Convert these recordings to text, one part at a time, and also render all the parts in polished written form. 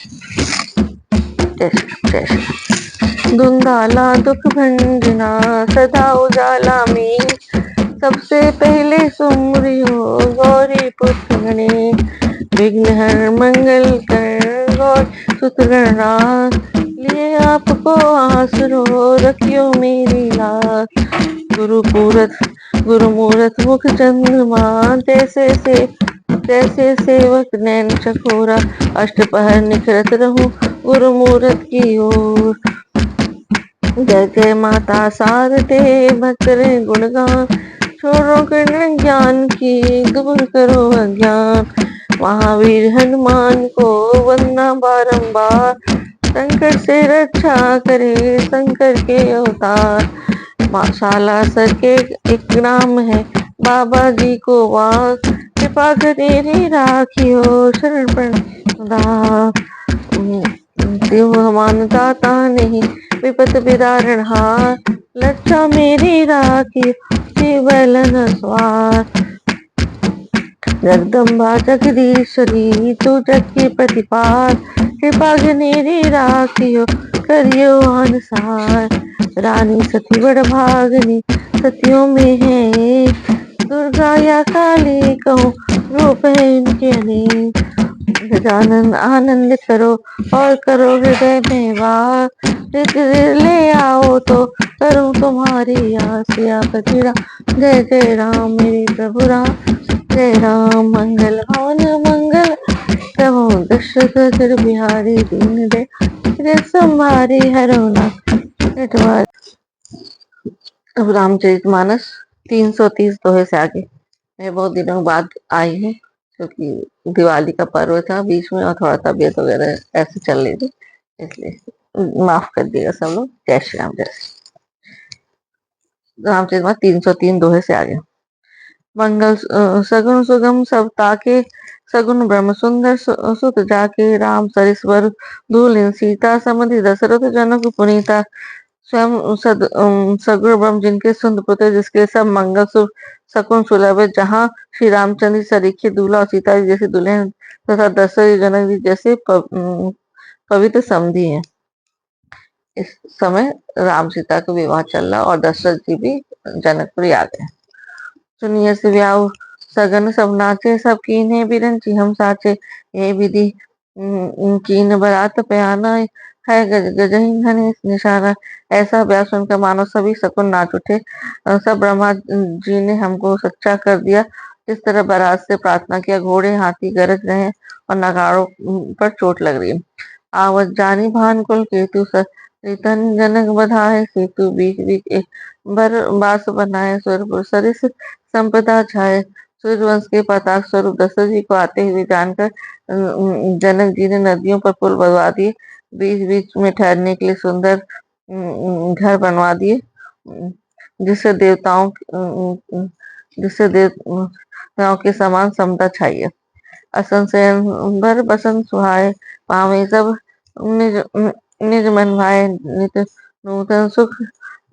जय श्री जय श्री। धुंधाला दुख भंजना सदा उजाला में, सबसे पहले सुमरियो गौरी पुत्र गणेश। विघ्न हर मंगल कर गौर सुत गणराज, लिए आपको आसरो रखियो मेरी लाज। गुरु मूरत मुख चंद्रमा, तैसे सेवक नैन चकोरा। अष्टपहर निखरत रहूं गुरु मूरत की ओर। जय जय माता शारदे भक्त रे गुणगान, छोड़ो कर्ण ज्ञान की दूर करो अज्ञान। महावीर हनुमान को वंदना बारंबार, संकट से रक्षा करे शंकर के अवतार। माशाला सर के एक नाम है बाबा जी को वास, कृपा करे रे राखियो शरण प्रणदास। त्यों मानदाता नहीं विपत विदारण हार, लज्जा मेरी राखियो शिवलन स्वार। जगदम्बा जगदीश्वरी तू जग की प्रतिपाल, कृपा घनेरी राखियो करियो अनुसार। रानी सती बड़ भागनी सतियों में है एक, दुर्गा या काली कहूँ रूप है इनके अनेक। गजानन आनंद करो और करो हृदय में वास, ले आओ तो करूँ तुम्हारी आसिया पतिरा। जय जय राम मेरे प्रभु राम, जय राम मंगल भवन मंगल प्रभु दशरथ बिहारी दीन दे संहारी हरोना। अब रामचरितमानस 330 दोहे से आगे। मैं बहुत दिनों बाद आई हूँ क्योंकि दिवाली का पर्व था बीच में और थोड़ा तबीयत वगैरह ऐसे चल रही थी, इसलिए माफ कर दिएगा सब लोग। जय श्री राम। जय श्री रामचरितमानस 303 दोहे से आगे। मंगल सगुन सुगम सब ताके, सगुन ब्रह्म सुंदर सुत जाके। राम सरिस्वर धूलिन सीता, समधि दशरथ जनक पुनीता। स्वयं सगुण ब्रह्म जिनके सुंदर पुत्र, जिसके सब मंगल शुभ सकुन सुलभ है। जहाँ श्री रामचंद्र सरीखे दूल्हा और सीता जी जैसे दुल्हन, तथा दशरथ जनक जी जैसे पवित्र समधी हैं। इस समय राम सीता का विवाह चल रहा और दशरथ जी भी जनकपुरी आ गए। सुनिए से ब्याह सगन सब नाचे, सब कीन्हे बिरंची हम साचे। ये विधि कीन बरात प्याना है, गजही घने निशाना। ऐसा ब्याह सुनकर मानो सभी शकुन नाच उठे। सब ब्रह्मा जी ने हमको सच्चा कर दिया। इस तरह बारात से प्रार्थना किया, घोड़े हाथी गरज रहे हैं और नगाड़ों पर चोट लग रही है। आवत जानी भानुकुल केतु रितन जनक बधाए, सेतु बीच बीच एक बर बास बनाए। स्वर्गपुर सरिस संपदा छाए, सूर्यवंश के पताक स्वरूप दशरथ जी को आते हुए जानकर जनक जी ने नदियों पर पुल बनवा दिए, बीच बीच में ठहरने के लिए सुंदर घर बनवा दिए, जिससे देवताओं के समान समता छाई है। असंशयन भर बसंत सुहाए, पावे सब निज निज मन भाए। नित नूतन सुख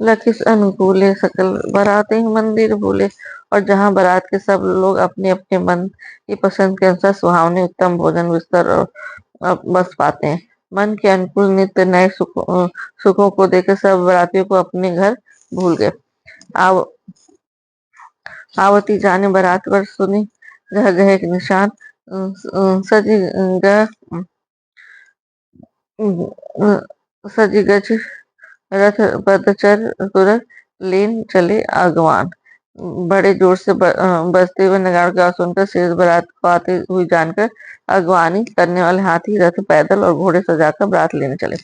लखिस अनुकूले, सकल बराते मंदिर भूले। और जहाँ बारात के सब लोग अपने अपने मन की पसंद के अनुसार सुहावने उत्तम भोजन बिस्तर और बस पाते हैं। मन के अनुकूल नित्य नए सुखों को देकर सब बारातियों को अपने घर भूल गए। आव आवती जाने बारात पर सुनी गह गह एक निशान, सजी सजी गज रथ पदचर तुरंत लेन चले आगवान। बड़े जोर से बजते हुए नगाड़ों की आवाज सुनकर शेष बारात को आते हुए जानकर अगवानी करने वाले हाथी रथ पैदल और घोड़े सजाकर बारात लेने चले।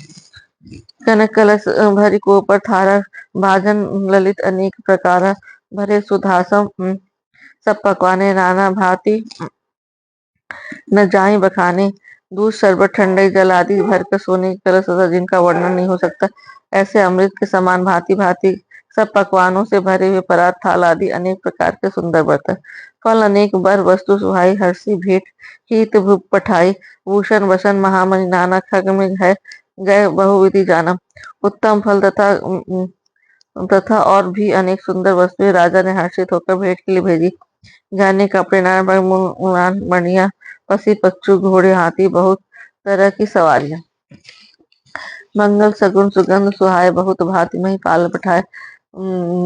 कनक कलश भरी को पर थारा, भाजन ललित अनेक प्रकार। भरे सुधासम सब पकवाने नाना भांति, न जाई बखाने। दूध शरबत ठंडई जल आदि भरकर सोने के कलश तथा जिनका वर्णन नहीं हो सकता, ऐसे अमृत के समान भांति भांति सब पकवानों से भरे हुए परात थाल आदि अनेक प्रकार के सुंदर बर्तन। फल अनेक बर वस्तु सुहाई, हर्षी भेंट हित भूप पठाई। भूषण वसन महामणि नाना, खग में है गए बहुविधि जाना। उत्तम फल तथा और भी अनेक सुंदर वस्तुएं राजा ने हर्षित होकर भेंट के लिए भेजी। गहने कपड़े नाना मणिया, पसी पच्चू घोड़े हाथी बहुत तरह की सवारियां। मंगल सगुन सुगंध सुहाए बहुत भांति मही पाल पठाए।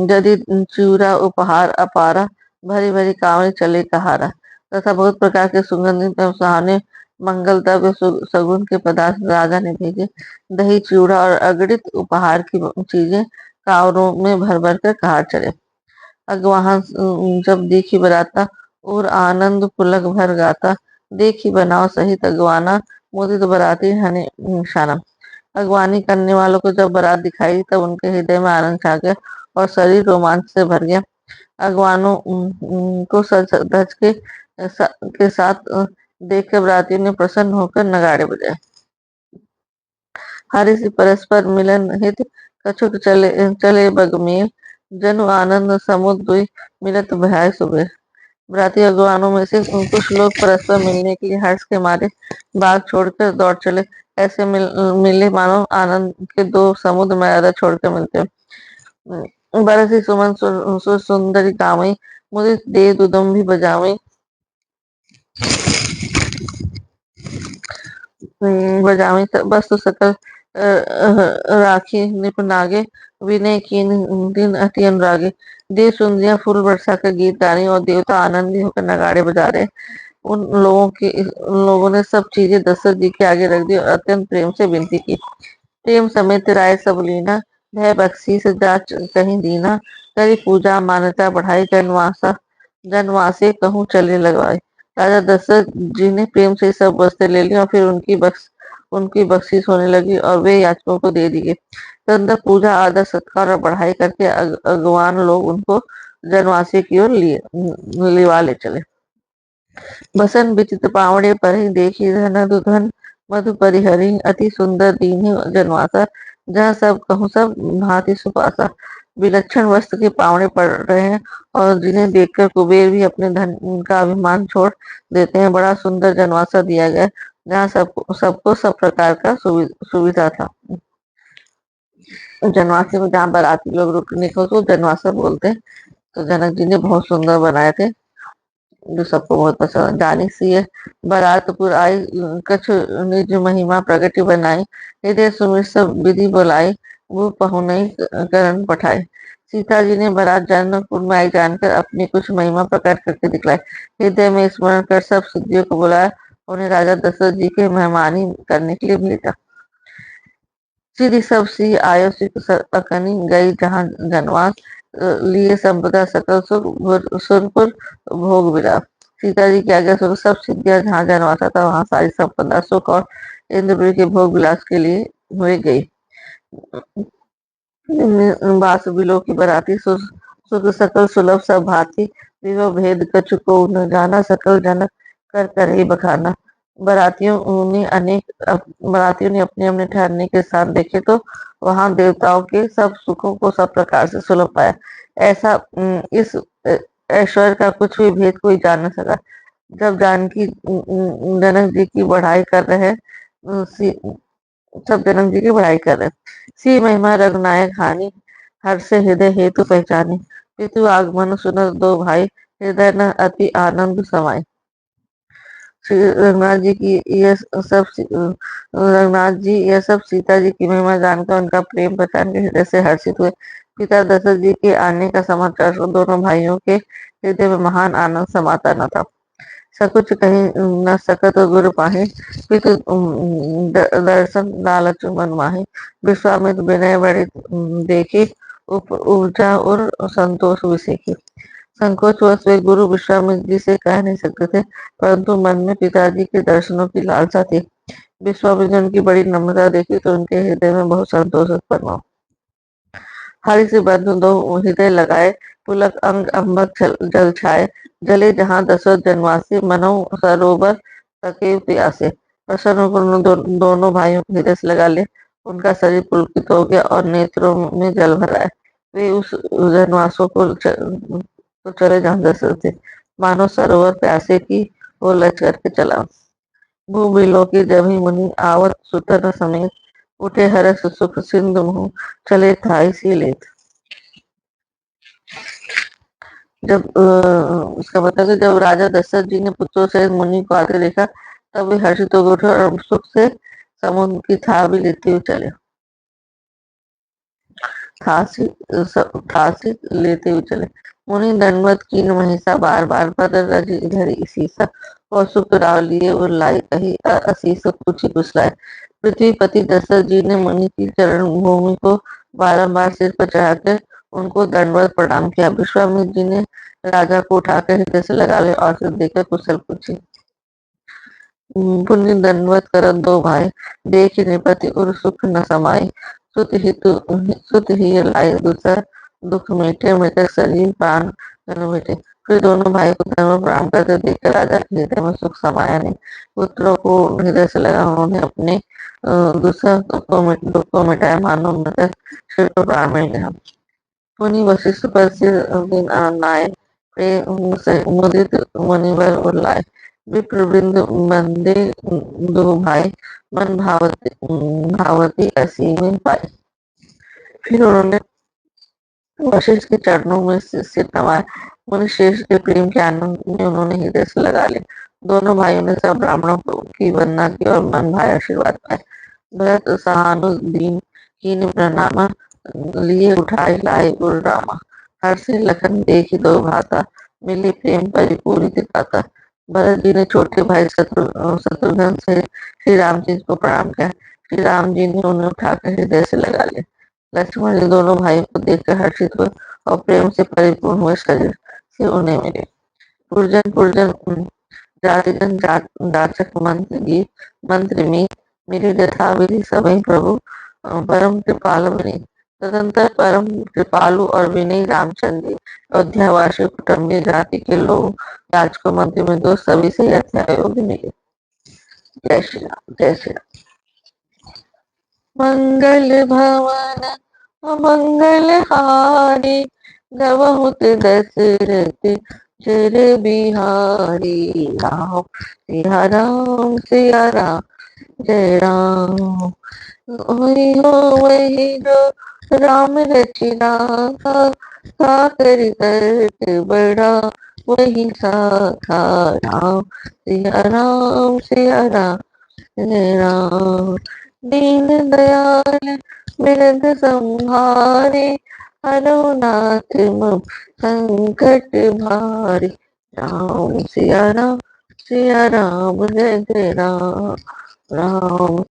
यदि चूरा उपहार अपारा भरी भरी कांवड़ी चले कहारा। तथा बहुत प्रकार के सुगंधित एवं सुहावने मंगल द्रव्य सगुन के पदार्थ राजा ने भेजे। दही चूड़ा और अगणित उपहार की चीजें कांवरों में भर भर कर कहार चले। अगवाहन जब देखी बराता और आनंद पुलक भर गाता। देखी बनाओ सहित अगवाना मुदित बराती हने शाना। अगवानी करने वालों को जब बारात दिखाई तब उनके हृदय में आनंद छा गया और शरीर रोमांच से भर गया। अगवानों को सज धज के साथ देख कर बरातियों ने प्रसन्न होकर नगाड़े बजाए। हरि से परस्पर मिलन हित कछुक चले चले बगमेल। जनु आनंद समुद्र दुई मिलत भय सुबह। बराती अगवानों में से कुछ लोग परस्पर मिलने के लिए हर्ष के मारे बाग छोड़कर दौड़ चले। ऐसे मिले मानो आनंद के दो समुद्र मर्यादा छोड़कर मिलते हैं। बरसी सुमन सुंदरी कामई मुदित दे दुदम भी बजावई। बजावई वस्तु सकल राखी निपनागे। विनय कीन दिन अति अनुरागे। देव सुंदरियां फूल बरसा कर गीत गा रही और देवता आनंदी होकर नगाड़े बजा रहे। उन लोगों ने सब चीजें दशरथ जी के आगे रख दी और अत्यंत प्रेम से विनती की। प्रेम समेत राय सब लीना भय बख्शी से जाच कहीं दीना। करी पूजा मान्यता बढ़ाई जनवासे कहूँ चले लगवाए। राजा दशरथ जी ने प्रेम से सब वस्त्र ले ली और फिर उनकी बख्शीश होने लगी और वे याचकों को दे दिए। तदंतर पूजा आदर सत्कार और बढ़ाई करके अगवान लोग उनको जनवासी की ओर लिवा ले चले। बसन बिचित पावड़े पर ही देखी धन दुधन मधु परिहरी। अति सुंदर दीन जनवासा जहाँ सब कहूँ सब भांति सुपासा। विलक्षण वस्त्र के पावड़े पड़ रहे हैं और जिन्हें देखकर कुबेर भी अपने धन का अभिमान छोड़ देते हैं। बड़ा सुंदर जनवासा दिया गया जहाँ सबको सब प्रकार का सुविधा था। जनवासे में जहाँ बाराती लोग रुकने को तो जनवासा बोलते हैं। तो जनक जी ने बहुत सुंदर बनाए थे जो सबको बहुत पसंद। जानी सी है बारातपुर आई कछु निज महिमा प्रगति बनाई। हृदय सुमिर सब विधि बुलाई वो पहुनई करण पठाए। सीता जी ने बारात जनकपुर में आई जानकर अपनी कुछ महिमा प्रकट करके दिखलाई। हृदय में स्मरण कर सब सिद्धियों को बुलाया। उन्हें राजा दशरथ जी के मेहमानी करने के लिए भेजा। सीधी सब सी आयो सिख अकनी गई जहाँ जनवास। लिए संपदा सकल सुरपुर भोग विलाप। सीता जी की आज्ञा सुन सब सिद्धियां जहाँ जनवासा था वहां सारी संपदा सुख और इंद्रपुरी के भोग विलास के लिए हुए गई। बास बिलो की बराती सुख सकल सुलभ सब भांति। विवो भेद कछु को न जाना सकल जनक कर कर ही बखाना। बरातियों ने अपने अपने ठहरने के स्थान देखे तो वहां देवताओं के सब सुखों को सब प्रकार से सुलभ पाया। ऐसा इस ऐश्वर्य का कुछ भी भेद कोई जान न सका। जब जानकी जनक जी की बढ़ाई कर रहे सब जनक जी की बढ़ाई कर रहे। सी महिमा रघुनायक हानि हर से हृदय हेतु पहचाने। पितु आगमन सुनत दो भाई हृदय न अति आनंद समाये। श्री रघुनाथ जी की यह सब रघुनाथ जी यह सब सीता जी की महिमा जानकर उनका प्रेम पहचान के हृदय से हर्षित हुए। पिता दशरथ जी के आने का समाचार सुन दोनों भाइयों के हृदय में महान आनंद समाता न था। सकुच कहीं न सकत गुरु पाहे पितु दर्शन लालच मन माहे। विश्वामित्र विनय बड़े देखी उपजा और संतोष विसेखी। संकोच वश वे गुरु विश्वामित्र जी से कह नहीं सकते थे परंतु मन में पिताजी के दर्शनों की लालसा थी। विश्वामित्र ने उनकी बड़ी नम्रता देखी तो उनके हृदय में बहुत संतोष उत्पन्न हुआ। हरि से बंधु दो हृदय लगाए पुलक अंग अम्बक जल छाए। जले जहाँ दशरथ जनवासी मनो सरोवर तके प्यासे। प्रसन्न होकर उन्होंने दोनों भाइयों को हृदय से लगा ले। उनका शरीर पुलकित हो गया और नेत्रों में जल भर आए। वे उस जनवासों को तो चले जहाँ दशरथ थे। मानो सरोवर प्यासे की वो लच करके चला। भूबिलों की जब ही मुनि आवत सुतन समेत उठे हर्ष सुख सिंधु मुँह चले थाई सी लेत। जब उसका मतलब कि जब राजा दशरथ जी ने पुत्रों से मुनि को आते देखा तब वे हर्षित होकर उठे और सुख से समुद्र की था भी लेते हुए चले। खांसी खांसी लेते हुए चले। मुनि दंडवत कीन महिषा बार बार पदर रज धरि सीसा कौसुक राव लिए और लाई कही असीस पूछी कुशलाए। पृथ्वीपति दशरथ जी ने मुनि की चरण भूमि को बारंबार सिर पर चढ़ाकर उनको दंडवत प्रणाम किया। विश्वामित्र जी ने राजा को उठाकर हृदय से लगा लिया और फिर देकर कुशल पूछी। पुण्य दंडवत करत दो भाई देख निपति और सुख न समाई। सुत हितु सुत ही लाई दूसर दुख मिटे मृतक शरीर प्राण न मिटे। फिर दोनों भाई को धर्म प्रणाम करते देखकर राजा के हृदय में सुख समाया नहीं। पुत्रों को हृदय से लगा उन्होंने अपने दूसरा दुख को मिटाया मानो मृतक शरीर को प्राण मिल गया। मुनि वशिष्ठ पर से दिन आनंद आए प्रेम से मुदित मुनिवर और लाए। विप्र वृंद बंदे दो भाई मन भावती ऐसी में पाए। फिर उन्होंने वशिष्ठ के चरणों में सिर नवाया। मुनि शेष के प्रेम के आनंद में उन्होंने हृदय से लगा लिया। दोनों भाइयों ने सब ब्राह्मणों की वंदना की और मन भाई आशीर्वाद पाए। भरत सहानुदीन कीन प्रणामा लिए उठाए लाए गुरु रामा। हर्षि लखन देखी दो भाता मिली प्रेम परिपूरित गाता। भरत जी ने छोटे भाई शत्रुघ्न से श्री राम जी को प्रणाम किया। श्री राम जी ने उन्हें उठाकर हृदय से लगा लिया। लक्ष्मण जी दोनों भाइयों को देखकर हर्षित हुए और प्रेम से परिपूर्ण हुए शरीर से उन्हें मिले। पुरजन पुरजन जातिजन जाचक मंत्र गीत मंत्र में मेरे यथा विधि सभी प्रभु परम कृपालु बने। तदंतर परम कृपालु और विनयी रामचंद्र जी अयोध्यावासी कुटुंबी जाति के लोग राजको मंत्री में दो सभी से अध्याय योग्य मिले। जय श्री राम जय श्री राम। मंगल भवन मंगल हारी गवहुत दशरथ चर बिहारी। राम सिया राम सिया राम जय राम। वही हो वही जो राम रचिना का कर तर्क बड़ा वही साखा। राम सिया राम जय राम। दीन दयाल बिरद संहारे हरनाथ संकट भारे। राम सिया राम जय जय राम। राम